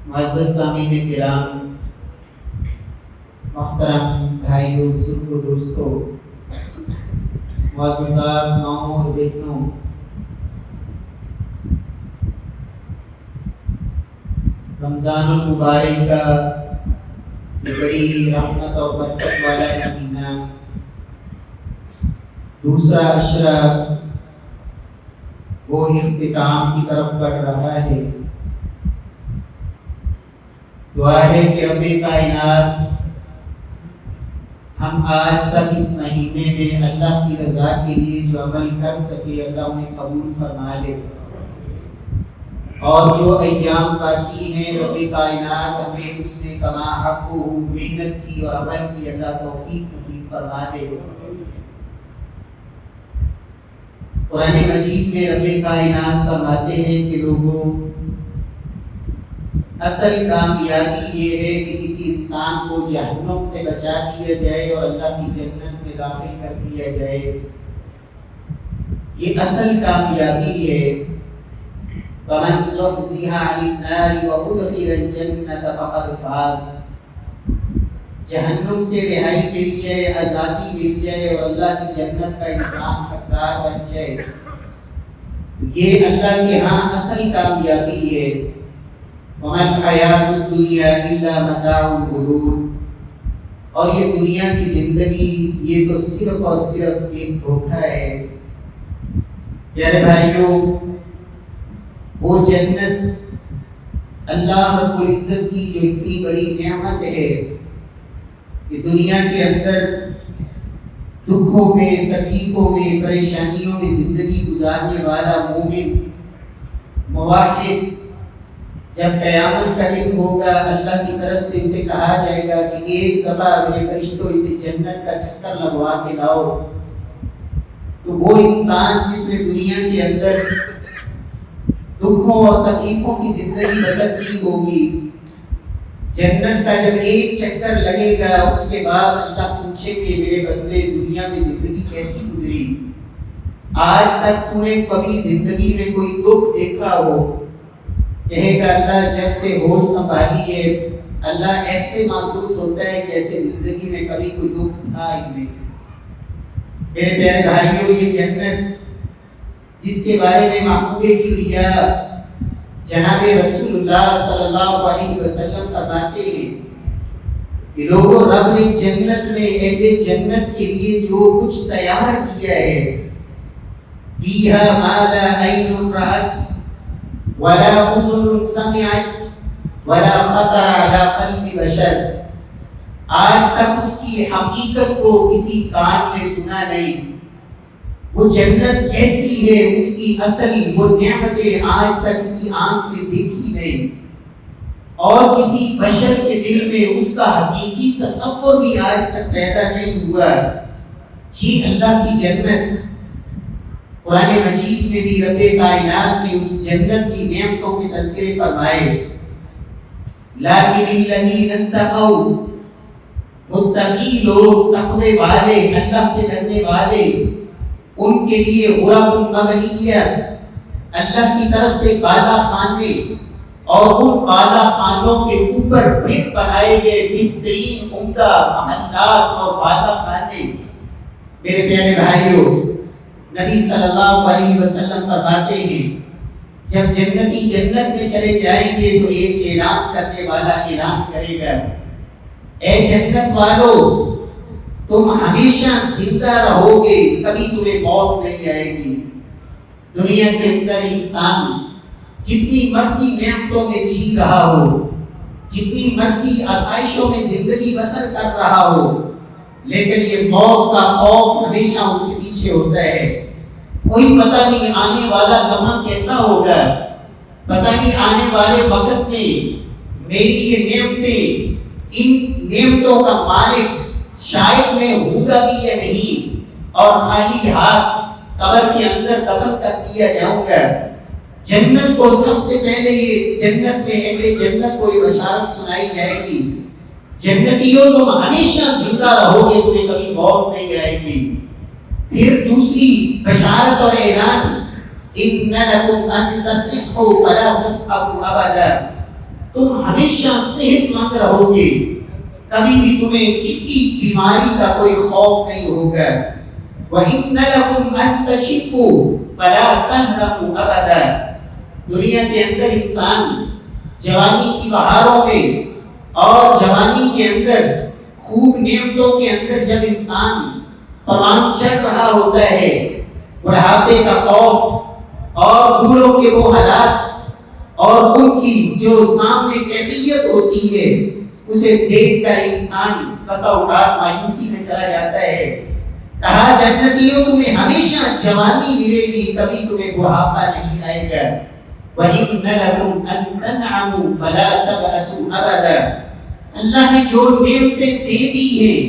معزز سامعین کرام، محترم بھائیوں، بزرگوں، دوستوں، معززات ماؤں اور بیٹوں، رمضان المبارک کا یہ بڑی رحمت اور برکت والا مہینہ دوسرا عشرہ وہ اختتام کی طرف بڑھ رہا ہے۔ دعا ہے کہ رب کائنات ہم آج تک اس مہینے میں اللہ کی رضا کے لیے جو عمل کر سکے اللہ انہیں قبول فرما لے، اور جو ایام باقی ہیں رب کائنات ہمیں اس میں کما حق محنت کی اور عمل کی اللہ توفیق نصیب فرما دے۔ قرآن مجید میں رب کائنات فرماتے ہیں کہ لوگوں، اصل کامیابی یہ ہے کہ کسی انسان کو جہنم سے بچا دیا جائے اور اللہ کی جنت میں داخل کر دیا جائے، یہ اصل کامیابی ہے۔ فَمَنْ زُحْزِحَ عَنِ النَّارِ وَأُدْخِلَ الْجَنَّةَ فَقَدْ فَازَ، جہنم سے رہائی مل جائے، آزادی مل جائے اور اللہ کی جنت کا انسان حقدار بن جائے، یہ اللہ کے ہاں اصل کامیابی ہے۔ وَمَا الْحَيَاةُ الدُّنْيَا إِلَّا مَتَاعُ الْغُرُورِ، اور یہ دنیا کی زندگی یہ تو صرف اور صرف ایک دھوکہ ہے۔ پیارے بھائیوں، وہ جنت اللہ رب العزت کی جو اتنی بڑی نعمت ہے کہ دنیا کے اندر دکھوں میں، تکلیفوں میں، پریشانیوں میں زندگی گزارنے والا مومن موحد جب قیامت کا دن ہوگا اللہ کی طرف سے اسے کہا جائے گا کہ ایک دفعہ میرے فرشتوں اسے جنت کا چکر لگوا کے لاؤ، تو وہ انسان جس نے دنیا کے اندر دکھوں اور تکلیفوں کی زندگی بسر کی ہوگی، جنت کا جب ایک چکر لگے گا اس کے بعد اللہ پوچھے کہ میرے بندے دنیا میں زندگی کیسی گزری، آج تک تو نے کبھی زندگی میں کوئی دکھ دیکھا ہو؟ کہے گا اللہ جب سے ہوش سنبھالی ہے اللہ ایسے محسوس ہوتا ہے جیسے زندگی میں کبھی کوئی دکھ تھا ہی نہیں۔ میرے پیارے بھائیوں، یہ جنت جس کے بارے میں محبوب کبریا جناب رسول اللہ صلی اللہ علیہ وسلم فرماتے ہیں کہ لوگوں، رب نے جنت میں اہل جنت کے لیے جو کچھ تیار کیا ہے، فیہا ما لا عین رأت ولا اذن سمعت ولا خطر على قلب بشر، آج تک اس کی حقیقت کو کسی کان نے سنا نہیں، وہ جنت کیسی ہے اس کی اصل وہ نعمتیں آج تک کسی آنکھ نے دیکھی نہیں، اور کسی بشر کے دل میں اس کا حقیقی تصور بھی آج تک پیدا نہیں ہوا۔ جی اللہ کی جنت، قرآن مجید میں بھی رب کائنات نے اس جنت کی نعمتوں کے تذکرے فرمائے۔ لیکن الذین اتقوا، متقی لوگ، تقوی والے، اللہ سے ڈرنے والے، ان کے لیے غرف مبنیہ، اللہ کی طرف سے بالا خانے، اور ان بالا خانوں کے اوپر بھت بنائے گئے بہترین عمدہ محلات اور بالا خانے۔ میرے پیارے بھائیوں، نبی صلی اللہ علیہ وسلم فرماتے ہیں جب جنتی جنت میں چلے جائیں گے تو ایک اعلان کرنے والا اعلان کرے گا، اے جنت والو، تم ہمیشہ زندہ رہو گے، کبھی تمہیں موت نہیں آئے گی۔ دنیا کے اندر انسان جتنی مرضی نعمتوں میں جی رہا ہو، جتنی مرضی آسائشوں میں زندگی بسر کر رہا ہو، لیکن یہ موت کا خوف ہمیشہ اس کے پیچھے ہوتا ہے۔ کوئی پتہ نہیں آنے والا لمحہ کیسا ہوگا، پتہ نہیں آنے والے وقت میں میری یہ نعمتیں، ان نعمتوں کا مالک شاید میں ہوں گا بھی یا نہیں، اور خالی ہاتھ قبر کے اندر دفن کر دیا جاؤں گا۔ جنت کو سب سے پہلے یہ جنت میں اہل جنت کو یہ بشارت سنائی جائے گی، جنتیوں تم ہمیشہ زندہ رہو گے، تمہیں کبھی موت نہیں آئے گی۔ پھر دوسری بشارت اور اعلان، ان لکم ان تصحوا فلا تسقموا ابدا، تم ہمیشہ صحت مند رہو گے، کبھی بھی تمہیں کسی بیماری کا کوئی خوف نہیں ہوگا۔ وَإِنَّ لَكُمْ أَن تَشِبُّوا فَلَا تَهْرَمُوا أَبَدًا۔ دنیا کے اندر انسان جوانی کی بہاروں میں اور جوانی کے اندر خوب نعمتوں کے اندر جب انسان پروان چڑھ رہا ہوتا ہے، بڑھاپے کا خوف اور بوڑھوں کے وہ حالات اور ان کی جو سامنے کیفیت ہوتی ہے، اسے دیکھ کر انسان بسا اوقات مایوسی میں چلا جاتا ہے۔ کہا جنتیوں تمہیں ہمیشہ جوانی ملے گی، کبھی تمہیں بڑھاپا نہیں آئے گا۔ وَإِنَّ لَكُمْ أَن تَنْعَمُوا فَلَا تَبْأَسُوا أَبَدًا۔ اللہ نے جو نعمتیں دے دی ہیں،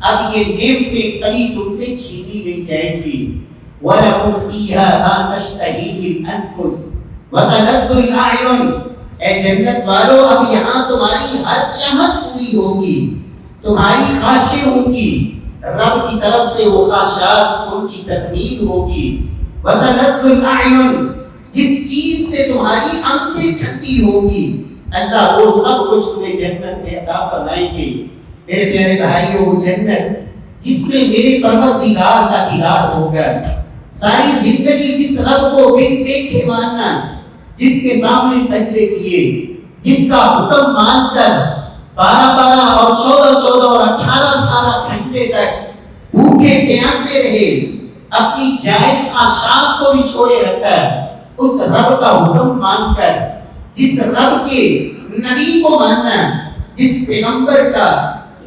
اب یہ نعمتیں کبھی تم سے چھینی نہیں جائیں گی۔ وَلَكُمْ فِيهَا مَا تَشْتَهِيهِ الْأَنفُسُ وَتَلَذُّ الْأَعْيُنُ۔ اے جنت والو، اب یہاں تمہاری ہر چاہت پوری ہوگی، تمہاری خواہشیں ہوں گی، رب کی طرف سے وہ خواہشات ان کی تکمیل ہوگی۔ وَتَلَذُّ الْأَعْيُنُ، جس چیز سے تمہاری آنکھیں ٹھنڈی ہوگی، اللہ وہ سب کچھ تمہیں جنت میں عطا فرمائیں گے۔ میرے پیارے بھائیوں، وہ جنت جس میں میرے پروردگار کا دیدار ہوگا، ساری زندگی جس رب کو بن دیکھے ماننا، جس کے سامنے سجدے کیے، جس کا حکم مان کر 12 اور 14 اور 18 گھنٹے تک بھوکے پیاسے رہے، اپنی جائز خواہشات کو بھی چھوڑے رکھا، اس رب کا حکم مان کر، جس رب کے نبی کو ماننا، جس پیغمبر کا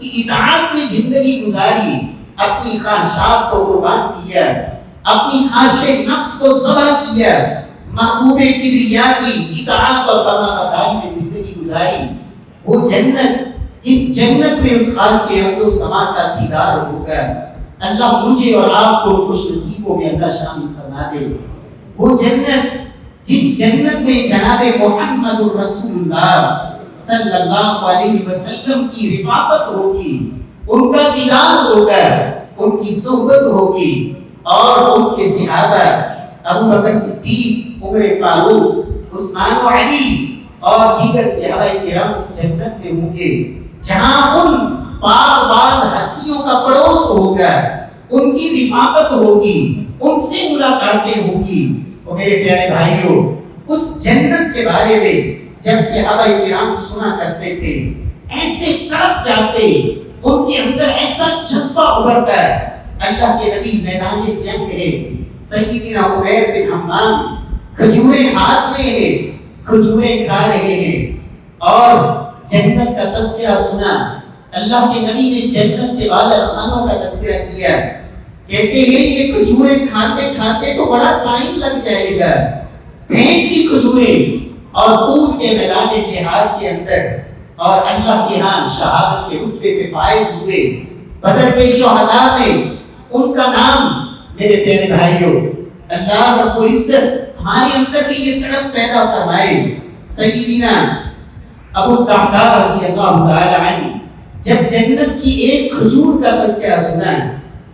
اطاعت میں زندگی گزاری، اپنی خواہشات کو قربان کیا، اپنی خواہش نفس کو ذبح کیا، محبوب کبریا کی اطاعت اور فرما برداری میں زندگی گزاری، وہ جنت جس جنت میں اس خالق کے عرض و سما کا دیدار ہوگا، اللہ مجھے اور آپ کو خوش نصیبوں میں اللہ شامل فرما دے۔ وہ جنت جس جنت میں جناب محمد رسول اللہ صلی اللہ علیہ وسلم کی رفاقت ہوگی، ان کا دیدار ہوگا، ان کی صحبت ہوگی، اور ان کے صحابہ ابو بکر صدیق، عمر فاروق، عثمان و علی اور دیگر صحابہ کرام اس جنت میں ہوں گے، جہاں ان پاک باز ہستیوں کا پڑوس ہوگا، ان کی رفاقت ہوگی، ان سے ملاقاتیں ہوں گی۔ اور میرے پیارے بھائیوں، اس جنت کے بارے میں جب صحابہ کرام سنا کرتے تھے، ایسے تڑپ جاتے، ان کے اندر ایسا جذبہ ابھرتا ہے۔ اللہ کے نبی میدان جنگ ہے، سیدنا عمیر بن حمام کھجوریں ہاتھ میں ہے، کھجوریں کھا رہے ہیں، اور جنت کا تذکرہ سنا۔ اللہ کے نبی نے جنت کے والا خانوں کا تذکرہ کیا، کہتے ہیں یہ کھجوریں کھاتے کھاتے تو بڑا ٹائم لگ جائے گا، پھینک دی کھجوریں اور کود کے میدان جہاد کے اندر، اور اللہ کے ہاں شہادت کے رتبے پہ فائز ہوئے۔ بدر کے شہداء میں ان کا نام، میرے پیارے بھائیوں، اللہ رب العزت ہمارے اندر بھی یہ تڑپ پیدا فرمائے۔ سیدنا ابو الدرداء رضی اللہ تعالی عنہ جب جنت کی ایک کھجور کا تذکرہ سنا،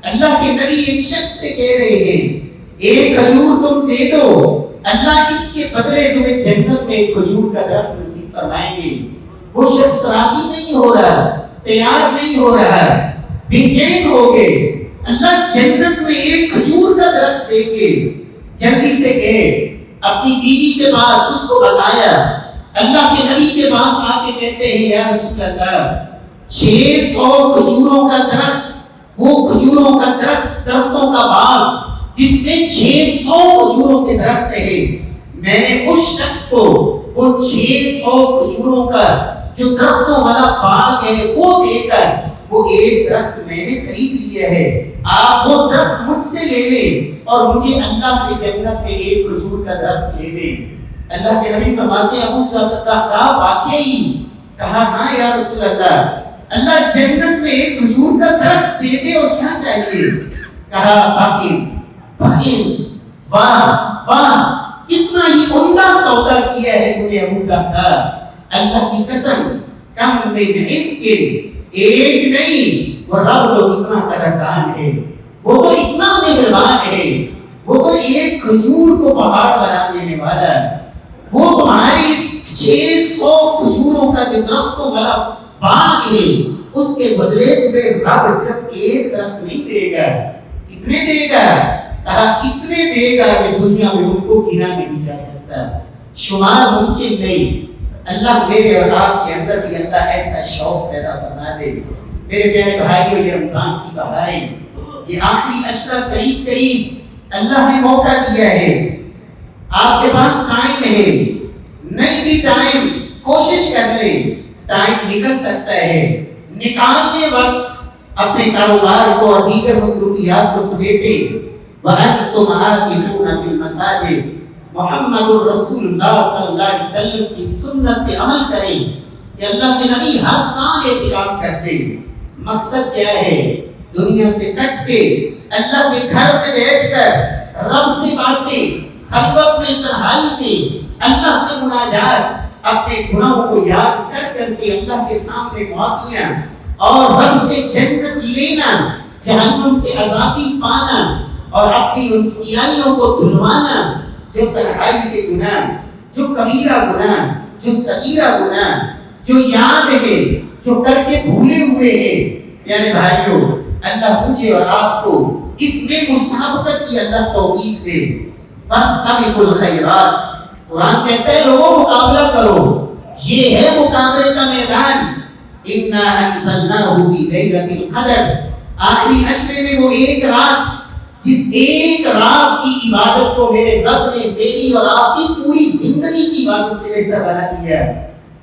اللہ کے نبی ایک شخص سے کہہ رہے ہیں ایک کھجور تم دے دو، اللہ اس کے بدلے تمہیں جنت میں ایک کھجور کا درخت نصیب فرمائیں گے۔ وہ شخص راضی نہیں ہو رہا، تیار نہیں ہو رہا، بے چین ہو گئے۔ اللہ جنت میں ایک کھجور کا درخت دے کے جلدی سے گئے، اپنی بیوی کے پاس اس کو بتایا۔ اللہ کے نبی کے پاس آ کے کہتے ہیں یا رسول اللہ 600 کھجوروں کا درخت، وہ کھجوروں کا درخت، درختوں کا باغ جس میں 600 کھجوروں کے درخت ہیں، میں نے اس شخص کو وہ 600 کھجوروں کا جو درختوں والا باغ ہے وہ دے کر وہ ایک درخت میں نے خرید لیا ہے، آپ وہ درخت مجھ سے لے لیں اور مجھے اللہ سے جنت میں ایک کھجور کا درخت لے دیں۔ اللہ کے نبی فرماتے ہیں ابو الدرداء واقعی؟ کہا ہاں یا رسول اللہ، اللہ جنت میں ایک کھجور کا درخت دے دے اور کیا چاہیے؟ کہا باقی واہ واہ کتنا ہی عمدہ سودا کیا ہے تو نے ابو الدرداء، اللہ کی قسم کم میں عزق ایک نہیں، وہ رب تو اتنا قدردان ہے، وہ تو اتنا مہربان ہے، وہ تو ایک کھجور کو پہاڑ بنا دینے والا ہے، وہ تمہاری اس 600 کھجور جو درختوں والا باغ ہے اس کے بدلے تمہیں رب صرف ایک درخت نہیں دے گا. کتنے دے گا؟ کہا اتنے دے گا کہ دنیا میں ان کو گنا نہیں جا سکتا, شمار ممکن نہیں. اللہ میرے اور آپ کے اندر بھی اللہ ایسا شوق پیدا فرما دے. میرے پیارے بھائیوں, یہ رمضان کی بہاریں, یہ آخری عشرہ قریب قریب اللہ نے موقع دیا ہے. آپ کے پاس ٹائم ہے, نہیں بھی ٹائم کوشش کر لیں, ٹائم نکل سکتا ہے. نکال لیں وقت, اپنے کاروبار کو اور دیگر مصروفیات کو سمیٹے. وَأَنْتُمْ عَاكِفُونَ فِي الْمَسَاجِدِ, محمد الرسول اللہ صلی اللہ علیہ وسلم کی سنت پہ عمل کریں کہ اللہ کے نبی ہر سال اعتکاف کرتے. مقصد کیا ہے؟ دنیا سے کٹ کے اللہ کے گھر میں بیٹھ کر رب سے باتیں, خلوت میں تنہائی میں اللہ سے مناجات, اپنے گناہوں کو یاد کر کر کے اللہ کے سامنے معافیاں اور رب سے جنت لینا, جہنم سے آزادی پانا اور اپنی ان سیاہیوں کو دھلوانا جو تنہائی کے گناہ, جو کبیرہ گناہ, جو صغیرہ گناہ, جو یاد ہے, جو کر کے بھولے ہوئے ہیں. پیارے بھائیوں, اللہ مجھے اور آپ کو اس میں مسابقت کی اللہ توفیق دے. فاستبقوا الخیرات, قرآن کہتا ہے لوگوں مقابلہ کرو, یہ ہے مقابلے کا میدان. انا انزلناہ فی لیلۃ القدر, آخری عشرے میں وہ ایک رات جس ایک رات کی عبادت کو میرے رب نے میری اور آپ کی پوری زندگی کی عبادت سے بہتر بنا دیا.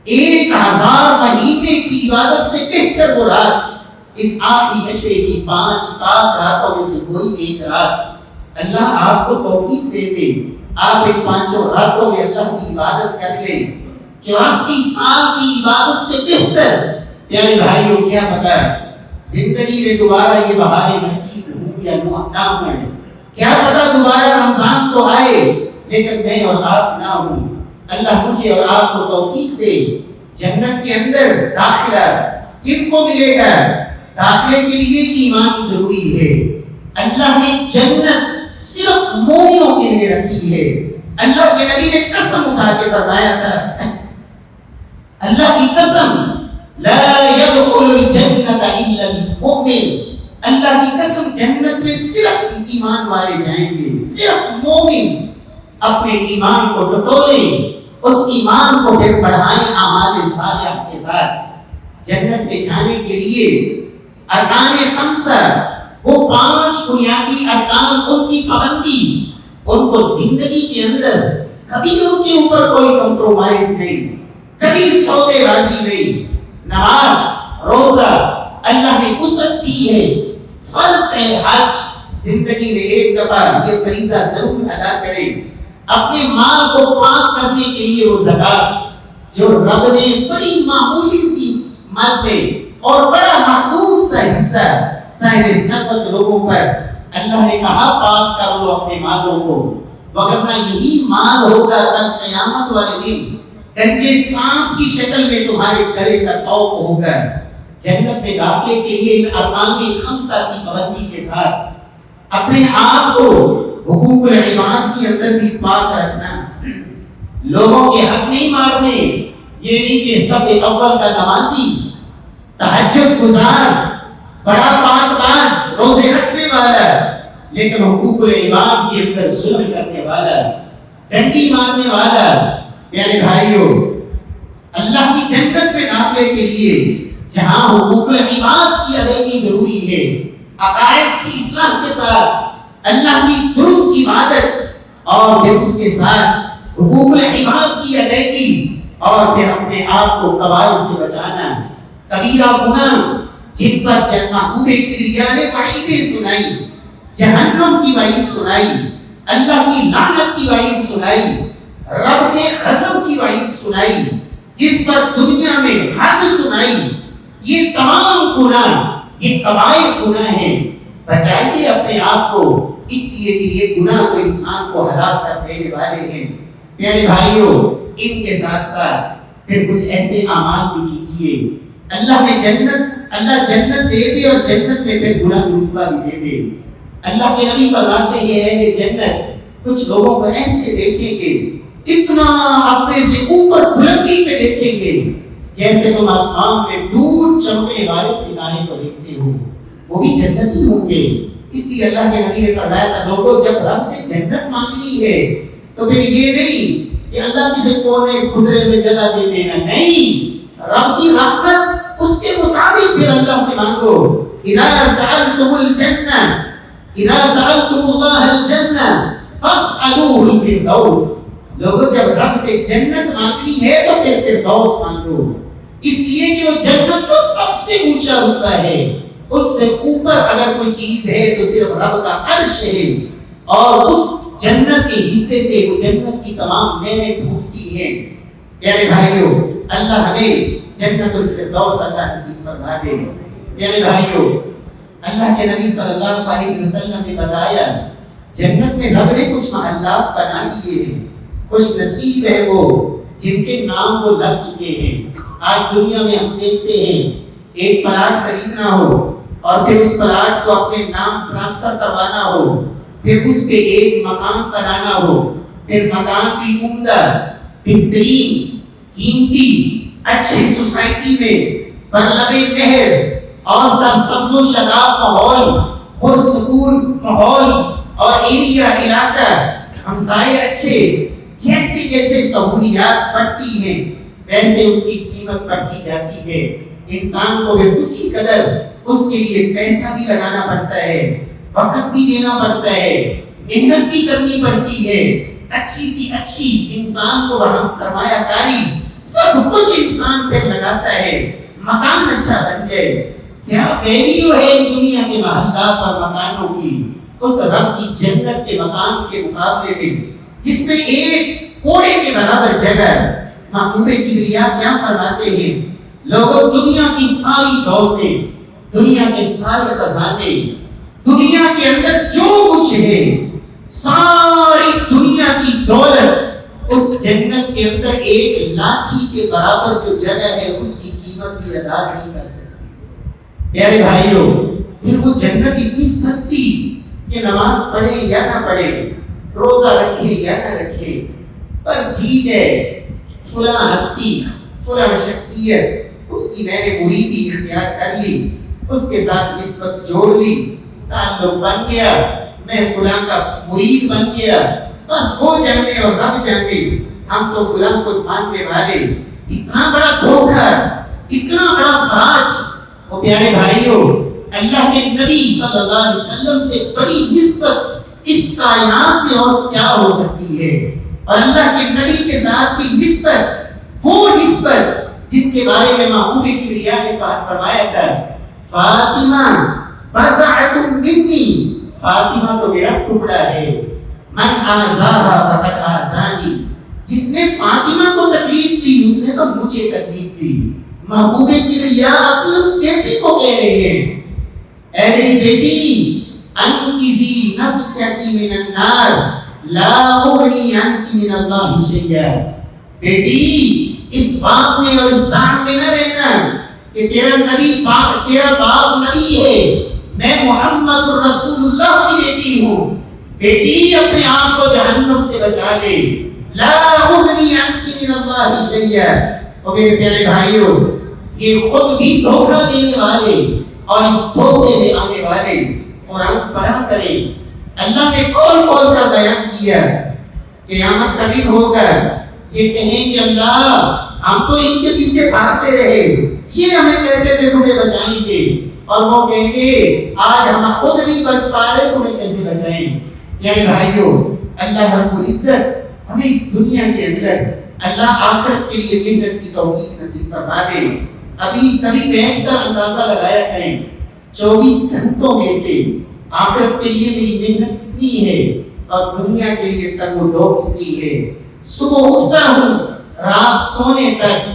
1000 مہینے کی عبادت سے بہتر وہ رات, اس آخری عشرے کی 5 پاک راتوں میں سے کوئی ایک رات. اللہ آپ کو توفیق دے دے, آپ ان 5 راتوں میں اللہ کی عبادت کر لیں. 84 سال کی عبادت سے بہتر. پیارے بھائیوں, کیا پتا زندگی میں دوبارہ یہ بہاریں نصیب ہوں یا نہ ہوں, کیا پتا دوبارہ رمضان تو آئے لیکن میں اور آپ نہ ہوں. اللہ مجھے اور آپ کو توفیق دے. جنت کے اندر داخلہ کن کو ملے گا؟ داخلے کے لیے ایمان ضروری ہے. اللہ نے جنت صرف مومنوں کے لیے رکھی ہے. اللہ کے نبی نے قسم اٹھا کے فرمایا تھا, اللہ کی قسم, لا يدخل الجنة الا المؤمن, اللہ کی قسم جنت میں صرف ایمان والے جائیں گے, صرف مومن. اپنے ایمان کو ٹٹولیں, اس ایمان کو پھر بڑھائیں اعمال صالحہ کے ساتھ. جنت میں جانے کے لیے ارکان 5, وہ 5 بنیادی ارکان, ان کی پابندی, ان کو زندگی کے اندر کبھی ان کے اوپر کوئی کمپرومائز نہیں, کبھی سودے بازی نہیں. نماز, روزہ اللہ نے وسعت دی ہے, فرض ہے حج, زندگی میں ایک دفعہ یہ فریضہ ضرور ادا کریں. اپنے مال کو پاک کرنے کے لیے وہ زکات جو رب نے بڑی معمولی سی مال میں اور بڑا محدود سا حصہ صاحب ثروت لوگوں پر اللہ نے کہا پاک کر لو اپنے مالوں کو, وگرنہ یہی مال ہوگا کل قیامت والے دن گنجے سانپ کی شکل میں تمہارے گلے کا طوق ہوگا. جنت میں داخلے کے لیے ان ارکان 5 کی پابندی کے ساتھ اپنے آپ کو حقوق العباد کے اندر بھی پاک رکھنا, لوگوں کے حق نہیں مارنے. یہ نہیں کہ سب اول کا نمازی, تہجد گزار, بڑا پاک باز, روزے رکھنے والا, لیکن حقوق العباد کے اندر ظلم کرنے والا, ڈنڈی مارنے والا. پیارے بھائیوں, اللہ کی جنت میں داخلے کے لیے جہاں حقوق العباد کی ادائیگی ضروری ہے, عقائد کی اصلاح کے ساتھ اللہ کی درست عبادت, اور پھر اس کے ساتھ حقوق العباد کی ادائیگی, اور پھر اپنے آپ کو قبائل سے بچانا. کبیرہ گناہ جن پر محبوب کبریاء نے وعیدیں سنائی, جہنم کی وعید سنائی, اللہ کی لعنت کی وعید سنائی, رب کے غضب کی وعید سنائی, جس پر دنیا میں حد سنائی. یہ تمام گناہ, یہ کبائر گناہ ہیں. بچائیے اپنے آپ کو, اس لیے کہ یہ گناہ تو انسان کو ہلاک کر دینے والے ہیں. میرے بھائیوں, ان کے ساتھ ساتھ پھر کچھ ایسے اعمال بھی کیجیے. اللہ جنت دے دے اور جنت میں پھر گناہ رتبہ بھی دے دے. اللہ کے نبی فرماتے ہیں کہ جنت کچھ لوگوں کو ایسے دیکھیں گے, اتنا اپنے سے اوپر بلندی پہ دیکھیں گے, جیسے تم آسمان میں دور چمکنے والے ستارے کو دیکھتے ہو، وہ بھی جنتی ہوں گے۔ اس لیے اللہ کے نبی نے فرمایا تھا لوگوں جب رب سے جنت مانگنی ہے تو پھر یہ نہیں کہ اللہ کسی کونے خدرے میں جگہ دے دینا، نہیں، رب کی رحمت اس کے مطابق پھر اللہ سے مانگو۔ اذا سألتم الجنہ، اذا سألتم اللہ الجنہ فاسألوه الفردوس، لوگوں جب رب سے جنت مانگنی ہے تو پھر فردوس مانگو، اس لیے کہ وہ جنت کا سب سے اونچا رتبہ ہے، اس سے اوپر اگر کوئی چیز ہے تو صرف رب کا عرش ہے، اور اس جنت کے حصے سے وہ جنت کی تمام نعمتیں پھوٹتی ہیں۔ پیارے بھائیوں، اللہ ہمیں جنت الفردوس اللہ نصیب فرما دے۔ پیارے بھائیوں، اللہ کے نبی صلی اللہ علیہ وسلم نے بتایا جنت میں رب نے کچھ محلات بنا دیے ہیں، کچھ نصیب ہے وہ جن کے نام وہ لگ چکے ہیں۔ آج دنیا میں ہم دیکھتے ہیں ایک پلاٹ خریدنا ہو اور پھر اس پلاٹ کو اپنے نام ٹرانسفر کروانا ہو، پھر اس پہ ایک مکان بنانا ہو، پھر مکان کی عمدہ، بہترین، قیمتی، اچھی سوسائٹی میں برلب نہر اور سرسبز و شاداب ماحول، پرسکون ماحول اور ایریا علاقہ، ہمسائے اچھے، جیسے جیسے سہولیات بڑھتی ہیں ویسے اس کی قیمت بڑھتی جاتی ہے۔ انسان کو بھی اسی قدر اس کے لیے پیسہ بھی لگانا پڑتا ہے، وقت بھی دینا پڑتا ہے، محنت بھی کرنی پڑتی ہے، اچھی سی اچھی انسان کو وہاں سرمایہ کاری سب کچھ انسان پہ لگاتا ہے، مکان اچھا بن جائے۔ کیا ویلیو ہے دنیا کے محلات اور مکانوں کی اس رب کی جنت کے مقام کے مقابلے میں، جس میں ایک کوڑے کے برابر جگہ۔ محبوب کبریا کیا فرماتے ہیں، لوگوں دنیا کی ساری دولتیں، دنیا کے سارے خزانے، دنیا کے اندر جو کچھ ہے، ساری دنیا کی دولت اس جنت کے اندر ایک لاٹھی کے برابر جو جگہ ہے اس کی قیمت بھی ادا نہیں کر سکتی۔ پیارے بھائیوں، پھر وہ جنت اتنی سستی کہ نماز پڑھے یا نہ پڑھے، روزہ رکھے یا نہ رکھے، بس ٹھیک ہے، فلاں ہستی، فلاں شخصیت، اس کی میں نے مریدی اختیار کر لی، اس کے ساتھ نسبت جوڑ لی، تعلق بن گیا، میں فلاں کا مرید بن گیا، بس وہ جانے اور رب جانے، ہم تو فلاں کو ماننے والے۔ اتنا بڑا دھوکہ، اتنا بڑا فراڈ۔ وہ پیارے بھائیوں، اللہ کے نبی صلی اللہ علیہ وسلم سے بڑی نسبت اس کائنات میں اور کیا ہو سکتی ہے؟ اور اللہ کے نبی کے ساتھ کی نسبت، وہ نسبت جس کے بارے میں محبوب کبریا نے فرمایا تھا، فاطمہ بضعۃ منی، فاطمہ تو میرا ٹکڑا ہے، من آذاہا فقد آذانی، جس نے فاطمہ کو تکلیف دی اس نے تو مجھے تکلیف دی۔ محبوب کبریا اپنی اس بیٹی کو کہہ رہے ہیں، اے میری بیٹی، انقذی نفسک من النار لا اغنی عنک من اللہ شیئا، بیٹی اس بات میں اور اس ذات میں نہ رہنا کہ تیرا باپ نبی ہے، میں محمد الرسول اللہ کی بیٹی ہوں، بیٹی اپنے آپ کو جہنم سے بچا لے، لا اغنی عنک من اللہ شیئا۔ اور میرے پیارے بھائیوں، یہ خود بھی دھوکہ دینے والے اور اس دھوکے میں آنے والے قرآن پڑھا کریں۔ اللہ نے کھول کھول کر بیان کیا، قیامت کا دن ہوگا، یہ کہیں گے اللہ ہم تو ان کے پیچھے بھاگتے رہے، یہ ہمیں کہتے تھے تمہیں بچائیں گے، اور وہ کہیں گے آج ہم خود نہیں بچ پا رہے تمہیں کیسے بچائیں۔ یعنی بھائیوں، اللہ رب العزت ہمیں اس دنیا کے اندر اللہ آخرت کے لیے محنت کی توفیق نصیب فرما دے۔ ابھی کبھی بیٹھ کر اندازہ لگایا کریں 24 گھنٹوں میں سے آخرت کے لیے میری محنت کتنی ہے اور دنیا کے لیے تگ و دو کتنی ہے۔ صبح اٹھتا ہوں رات سونے تک،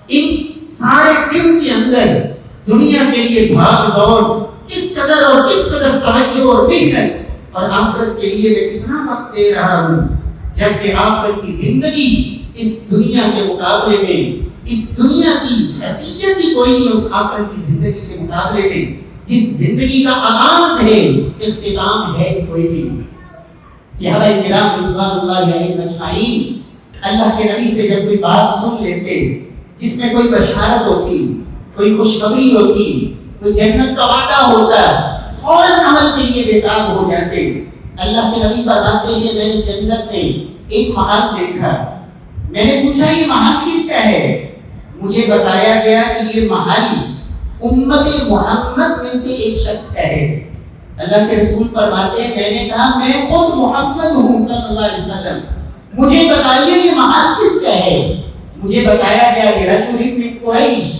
ان سارے دن کے اندر دنیا کے لیے بھاگ دوڑ کس قدر اور کس قدر توجہ اور محنت، اور آخرت کے لیے میں کتنا وقت دے رہا ہوں، جبکہ آخرت کی زندگی اس دنیا کے مقابلے میں، اس دنیا کی حیثیت ہی کوئی نہیں اس آخرت کی زندگی کے مقابلے میں، جس زندگی کا آغاز ہے اختتام ہے کوئی نہیں۔ صحابہ کرام رضوان اللہ علیہم اجمعین اللہ کے نبی سے جب کوئی بات سن لیتے، جس میں کوئی بشارت ہوتی، کوئی خوشخبری ہوتی، کوئی جنت کا وعدہ ہوتا، فوراً عمل کے لیے بےتاب ہو جاتے۔ اللہ کے نبی فرماتے ہیں میں نے جنت میں ایک محل دیکھا، میں نے پوچھا یہ محل کس کا ہے؟ مجھے بتایا گیا کہ یہ محل امت محمد میں سے ایک شخص کا ہے۔ اللہ کے رسول فرماتے ہیں میں نے کہا میں خود محمد ہوں صلی اللہ علیہ وسلم، مجھے بتائیے یہ محل کس کا ہے؟ مجھے بتایا گیا یہ رجل من قریش،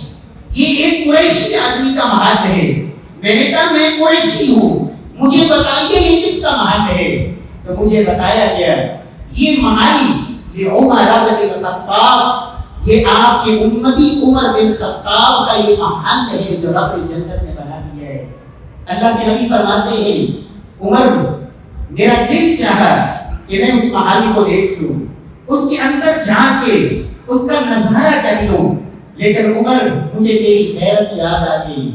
یہ ایک قریشی آدمی کا محل ہے۔ میں نے کہا میں قریشی ہوں، مجھے بتائیے یہ کس کا محل ہے؟ تو مجھے بتایا گیا یہ محل عمر بن الخطاب، یہ آپ کے امتی عمر بن خطاب کا یہ محل ہے جو رب نے جنت میں بنا دیا ہے۔ اللہ کے نبی فرماتے ہیں عمر میرا دل چاہا کہ میں اس محل کو دیکھ لوں، اس کے اندر جا کے اس کا نظارہ کر لوں، لیکن عمر مجھے تیری خیرت یاد آ گئی۔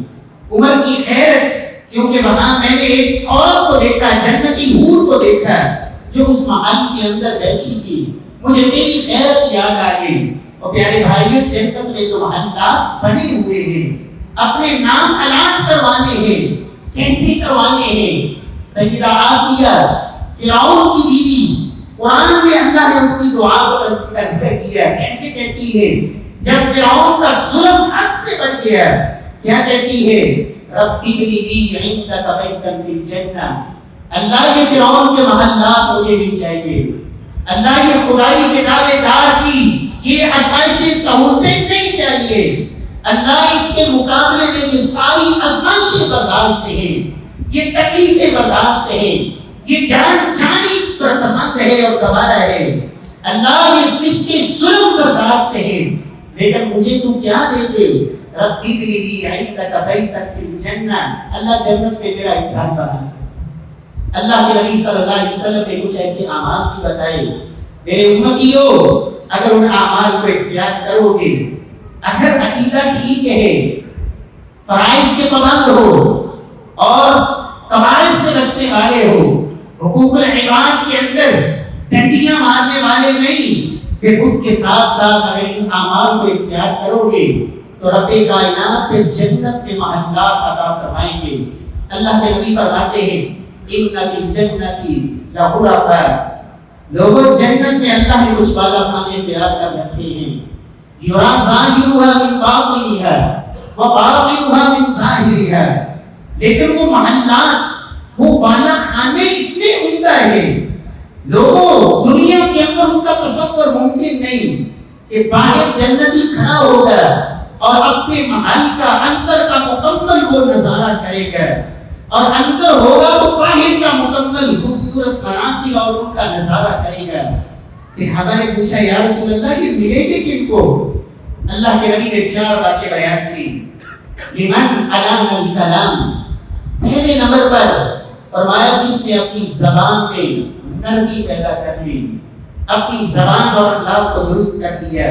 عمر کی خیرت، کیونکہ وہاں میں نے ایک عورت کو دیکھا، جنتی حور کو دیکھا جو اس محل کے اندر بیٹھی تھی، مجھے تیری خیرت یاد آ گئی۔ اور پیارے بھائیو جنت میں تو محلات بنے ہوئے ہیں، اپنے نام الاٹ کروانے ہیں۔ کیسے کروانے ہیں؟ سیدہ آسیہ فرعون کی بیوی، قرآن میں اللہ نے ان کی دعا کا ذکر کیا، کیسے کہتی ہے جب فرعون کا ظلم حد سے بڑھ گیا کیا کہتی ہے؟ ربی ابنی لی عندک بیتا فی الجنہ، اللہ یہ فرعون کے محلات مجھے نہیں چاہیے، اللہ یہ خدائی کے دعوے دار کی یہ آسائشیں سہولتیں نہیں چاہیے، اللہ اس کے مقابلے میں یہ ساری آزمائشیں برداشت ہیں، یہ تکلیفیں برداشت ہیں، یہ جان جانی پر پسند ہے اور گوارا ہے، اللہ اس کے ظلم برداشت ہے، لیکن مجھے تو کیا دے دے؟ ربی ابنی لی عندک بیتا فی الجنہ، اللہ جنت میں میرا ایک گھر بنا۔ اللہ کے نبی صلی اللہ علیہ وسلم نے کچھ ایسے اعمال کی بتائے، میرے امتیو اگر ان اعمال کو اختیار کرو گے، اگر عقیدہ ٹھیک ہے، فرائض کے پابند ہو اور قواعد سے بچنے والے ہو، حقوق العباد کے اندر ڈنڈیاں مارنے والے نہیں، پھر اس کے ساتھ ساتھ اگر ان اعمال کو اختیار کرو گے تو رب کائنات پھر جنت میں محلات عطا فرمائیں گے۔ اللہ کے نبی فرماتے ہیں ان فی الجنت لغرفا، لوگوں جنت میں اللہ نے کچھ بالا خانے تیار کر رکھے ہیں، یرا ظاہرها من باطنها وباطنها من ظاہرها، لیکن وہ محلات وہ بالا خانے اتنے عمدہ ہیں لوگوں دنیا کے اندر اس کا تصور ممکن نہیں کہ باہر جنتی کھڑا ہوگا اور اپنے محل کا اندر کا مکمل وہ نظارہ کرے گا، اور اندر ہوگا تو باہر کا مکمل خوبصورت مناظر اور ان کا نظارہ کرے گا۔ صحابہ نے پوچھا یا رسول اللہ یہ ملے گی کن کو؟ اللہ کے نبی نے 4 باتیں بیان کی۔ لمن الان الکلام، پہلے نمبر پر فرمایا جس نے اپنی زبان میں نرمی پیدا کر لی، اپنی زبان اور اخلاق کو درست کر دیا،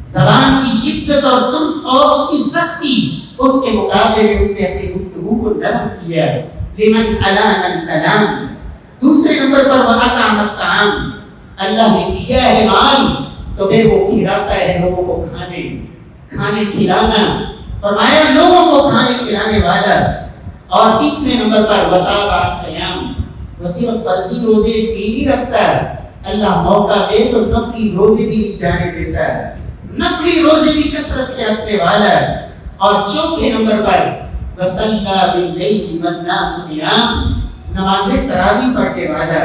زبان کی شدت اور اس کی سختی اس کے مقابلے میں اس نے اپنی گفتگو کو نرم کیا۔ لمن الان الکلام، دوسرے نمبر پر وَأَطْعَمَ الطَّعَامَ، اللہ نے دیا ہے مال تو پھر وہ کھلاتا ہے لوگوں کو کھانے کھلانا، فرمایا لوگوں کو کھانے کھلانے والا۔ اور تیسرے نمبر پر وَتَابَعَ الصِّيَامَ، وہ صرف فرضی روزے بھی نہیں رکھتا، اللہ موقع دے تو نفلی روزے بھی نہیں جانے دیتا ہے، نفلی روزے بھی کثرت سے رکھنے والا ہے۔ اور چوتھے نمبر پر وَصَلَّى بِاللَّيْلِ وَالنَّاسُ نِيَامٌ، نماز تراویح پڑھنے والا،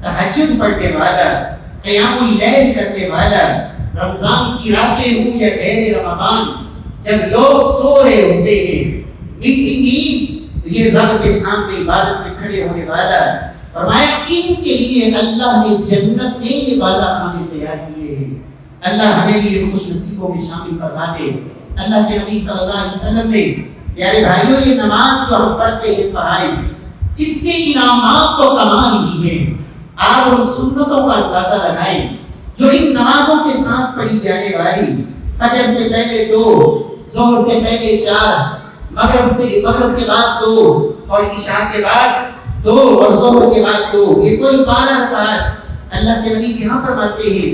تہجد پڑھنے والا، قیام اللیل کرنے والا، رمضان کی راتیں ہوں یا غیر رمضان جب لوگ سو رہے ہوتے ہیں، میٹھی نیند، یہ رب کے سامنے عبادت میں کھڑے ہونے والا۔ فرمایا ان کے لیے اللہ نے جنت میں یہ بالا خانے تیار کیے ہیں۔ اللہ ہمیں بھی ان خوش نصیبوں میں شامل فرما دے۔ اللہ کے نبی صلی اللہ علیہ وسلم نے پیارے بھائیوں یہ نماز جو ہم پڑھتے ہیں فرائض، اس کے انعامات تو کمال ہی ہیں۔ آپ ان سنتوں کا اندازہ لگائیں جو ان نمازوں کے ساتھ پڑھی جانے والی، فجر سے پہلے 2، ظہر سے پہلے 4، مغرب کے بعد 2 اور عشاء کے بعد 2 اور ظہر کے بعد 2، یہ کل 12 رکعات۔ اللہ کے نبی یہاں فرماتے ہیں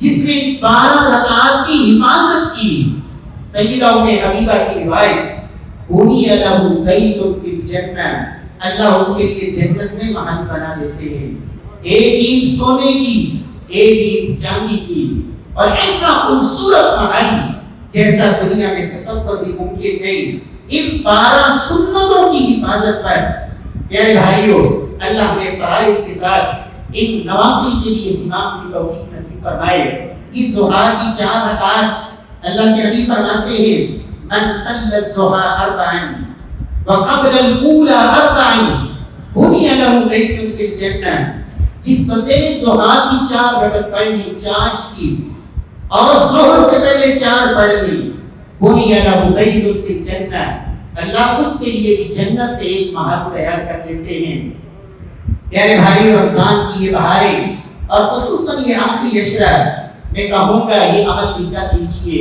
جس نے 12 رکعات کی حفاظت کی سیدہ ام حبیبہ کی روایت، بنی لہ بیت فی الجنہ، اللہ اس کے لیے جنت میں محل بنا دیتے ہیں، ایک اینٹ سونے کی، ایک اینٹ چاندی کی، اور ایسا خوبصورت محل جیسا دنیا میں تصور بھی ممکن نہیں، ان 12 سنتوں کی حفاظت پر۔ پیارے بھائیوں، اللہ نے فرائض کے ساتھ ان نوافل کے لیے اہتمام کی توفیق نصیب فرمائے۔ اس ضحیٰ کی 4 رکعات اللہ کے نبی فرماتے ہیں، من صلی الضحیٰ 4 وقبل الاولى 4 بنی لہ بیت فی الجنہ، جس بندے نے ضحیٰ کی 4 رکعت پڑھ لی چاشت کی اور ظہر سے پہلے 4 پڑھ لی، بنی لہ بیت فی الجنہ، اللہ اس کے لیے بھی جنت میں ایک محل تیار کر دیتے ہیں۔ پیارے بھائی، رمضان کی یہ بہاریں اور خصوصاً یہ آخری عشرہ، میں کہوں گا یہ عمل بھی کر لیجیے۔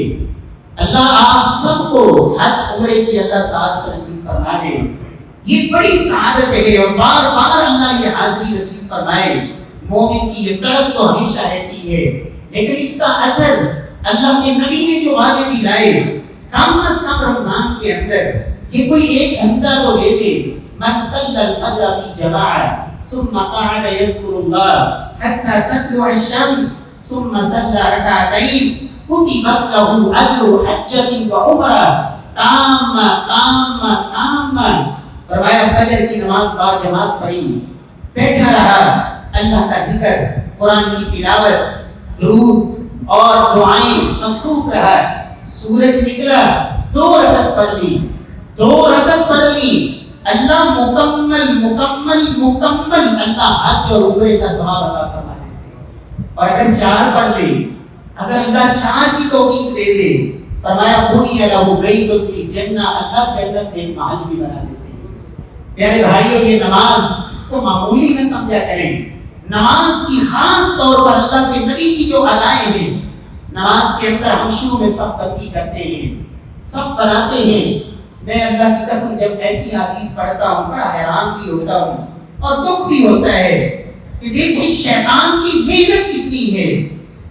اللہ آپ سب کو حج عمرے کی اللہ سعادت نصیب فرما دے، یہ بڑی سعادت ہے، اور بار بار اللہ یہ حاضری نصیب فرمائے۔ مومن کی یہ تڑپ تو ہمیشہ رہتی ہے، لیکن اس کا اجر اللہ کے نبی نے جو وعدے دلائے، کم از کم رمضان کے اندر یہ کوئی 1 گھنٹہ تو دے دے۔ من صلی الفجر فی جماعہ ثم قعد يذكر الله حتى تطلع الشمس ثم صلى ركعتين كتبت له اجر حجة وعمرة تامة۔ فرمایا فجر کی نماز با جماعت پڑھی، بیٹھا رہا، اللہ کا ذکر، قرآن کی تلاوت، درود اور دعائیں مصروف رہا، سورج نکلا، 2 رکعت پڑھ لی، 2 رکعت پڑھ لی، اللہ مکمل اللہ حج اور عمرے کا ثواب عطا فرما دیتے ہیں۔ اور اگر 4 پڑھ لے، اگر اللہ 4 کی توفیق دے دے، فرمایا بنی لہ بیت فی الجنہ، اللہ جنت میں ایک محل بھی بنا دیتے ہیں۔ پیارے بھائیوں، یہ نماز اس کو معمولی نہ سمجھا کریں، نماز کی خاص طور پر اللہ کے نبی کی جو ادائیں ہیں، نماز کے اندر ہم شروع میں صف بندی کرتے ہیں، صف بناتے ہیں۔ میں اللہ کی قسم جب ایسی حدیث پڑھتا ہوں بڑا حیران بھی ہوتا ہوں اور دکھ بھی ہوتا ہے کہ دیکھیں شیطان کی محنت کتنی ہے۔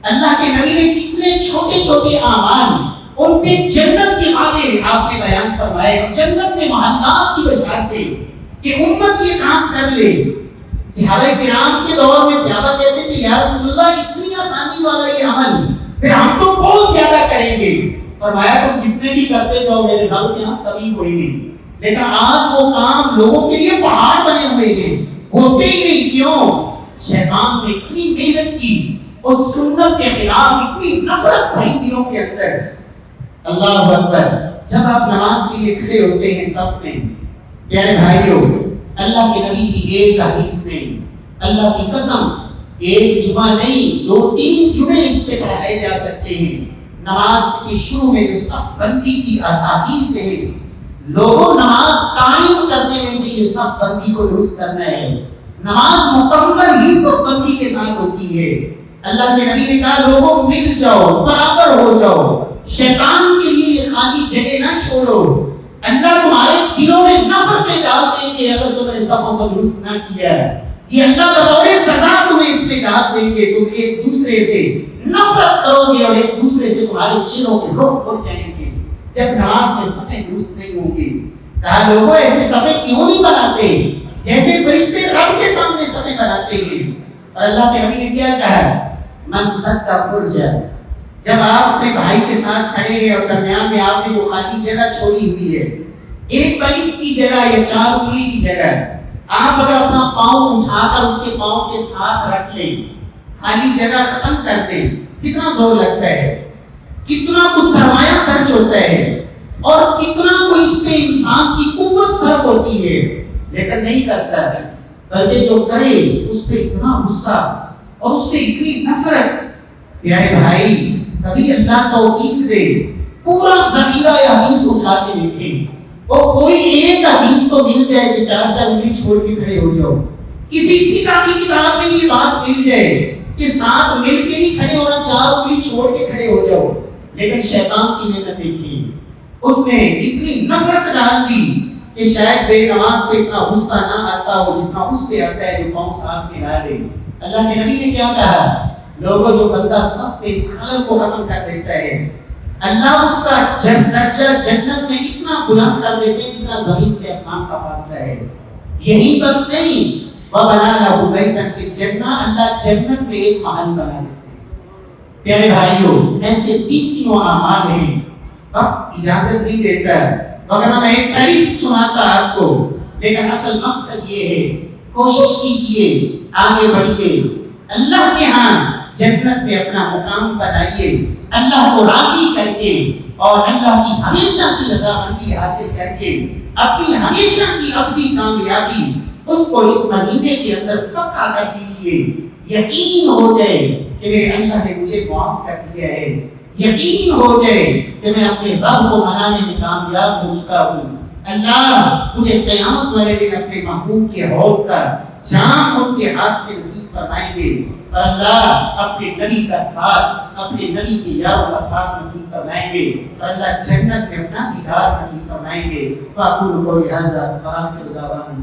اللہ کے نبی نے کتنے چھوٹے چھوٹے اعمال، ان پہ جنت کے وعدے آپ نے بیان فرمائے، اور جنت میں محلات کی بشارتیں کہ امت یہ کام کر لے۔ صحابہ کرام کے دور میں صحابہ کہتے تھے، یا رسول اللہ اتنی آسانی والا یہ عمل، پھر ہم تو بہت زیادہ کریں گے۔ فرمایا تم جتنے بھی کرتے جاؤ میرے رب کے ہاں کمی کوئی نہیں، لیکن آج وہ کام لوگوں کے لیے پہاڑ بنے ہوئے ہیں، ہوتے ہی نہیں۔ کیوں؟ شیطان نے اتنی محنت کی، اور سنت کے خلاف اتنی نفرت بھری دلوں کے اندر۔ اللہ اکبر، جب آپ نماز کے لیے کھڑے ہوتے ہیں صف میں، پیارے بھائیوں، اللہ کے نبی کی ایک حدیث نہیں، اللہ کی قسم ایک جمعہ نہیں 2-3 جمعے اس پہ پڑھائے جا سکتے ہیں۔ نماز کے شروع میں جو صف بندی کی احادیث ہے، لوگوں نماز قائم کرنے میں سے یہ صف بندی کو درست کرنا ہے۔ نماز مکمل ہی صف بندی کے ساتھ ہوتی ہے۔ اللہ کے نبی نے کہا لوگوں مل جاؤ، برابر ہو جاؤ، شیطان کے لیے یہ خالی جگہ نہ چھوڑو۔ اللہ تمہارے دلوں میں نفرتیں ڈال دیں گے اگر تم نے صفوں کو درست نہ کیا۔ یہ اللہ بطور سزا تمہیں اس لیے ڈال دیں گے، تم ایک دوسرے سے نفرت کرو گے اور ایک دوسرے سے تمہارے چہروں کے رخ اڑ جائیں گے جب نماز میں صفیں درست نہیں ہوں گی۔ کہا لوگوں ایسے صفیں کیوں نہیں بناتے جیسے فرشتے رب کے سامنے صفیں بناتے ہیں؟ اور اللہ کے نبی نے کیا کہا؟ من سد فرجا، جب آپ اپنے بھائی کے ساتھ کھڑے ہیں اور درمیان میں آپ نے وہ خالی جگہ چھوڑی ہوئی ہے، 1 بلس کی جگہ یا 4 انگلی کی جگہ، آپ اگر اپنا پاؤں اٹھا کر اس کے پاؤں کے ساتھ رکھ لیں، خالی جگہ ختم کر دیں، کتنا زور لگتا ہے، کتنا کچھ سرمایہ خرچ ہوتا ہے، اور کتنا کوئی اس پہ انسان کی قوت صرف ہوتی ہے، لیکن نہیں کرتا ہے، بلکہ جو کرے اس پہ اتنا غصہ اور اس سے اتنی نفرت۔ پیارے بھائی، کبھی اللہ توفیق دے پورا ذخیرہ حدیث اٹھا کے دیکھیں، اور کوئی ایک حدیث تو مل جائے کہ 4 انگلی چھوڑ کے کھڑے ہو جاؤ، کسی فقہ کی کتاب میں یہ بات مل جائے کہ ساتھ مل کے نہیں کھڑے ہونا، 4 انگلی چھوڑ کے کھڑے ہو جاؤ۔ لیکن شیطان کی محنت دیکھی، اس نے اتنی نفرت ڈال دی کہ شاید بے نماز پہ اتنا غصہ نہ آتا ہو جتنا اس پہ آتا ہے جو قوم ساتھ میں لا دے۔ اللہ کے نبی نے کیا کہا؟ لوگوں جو بندہ صف پہ اس خلل کو ختم کر دیتا ہے، اللہ اس کا درجہ جنت میں اتنا بلند کر دیتے ہیں جتنا زمین سے آسمان کا فاصلہ ہے. یہی بس نہیں، وَبَنَا لَهُ بَيْتًا فِي الْجَنَّةِ، اللہ جنت میں ایک محل بنا دیتے ہیں. پیارے بھائیوں، ایسے 20 اعمال ہیں، وقت اجازت نہیں دیتا ہے، وگرنہ میں ایک فہرست سناتا آپ کو، لیکن اصل مقصد یہ ہے کوشش کیجئے، آگے بڑھیے، اللہ کے ہاں جنت میں اپنا مقام بنائیے، اللہ کو راضی کر کے اور اللہ کی ہمیشہ کی رضامندی حاصل کر کے اپنی ہمیشہ کی ابدی کامیابی اس کو اس مہینے کے اندر پکا کر دیجئے. یقین ہو جائے کہ میرے اللہ نے مجھے معاف کر دیا ہے، یقین ہو جائے کہ میں اپنے رب کو منانے میں کامیاب ہو چکا ہوں. اللہ مجھے قیامت والے دن اپنے محبوب کے حوض کا جام ان کے ہاتھ سے نصیب فرمائیں گے، اور اللہ اپنے نبی کا ساتھ، اپنے نبی کے یاروں کا ساتھ نصیب فرمائیں گے، اور اللہ جنت میں اپنا دیدار نصیب فرمائیں گے. فاقول قولی ھذا وآخر دعوانا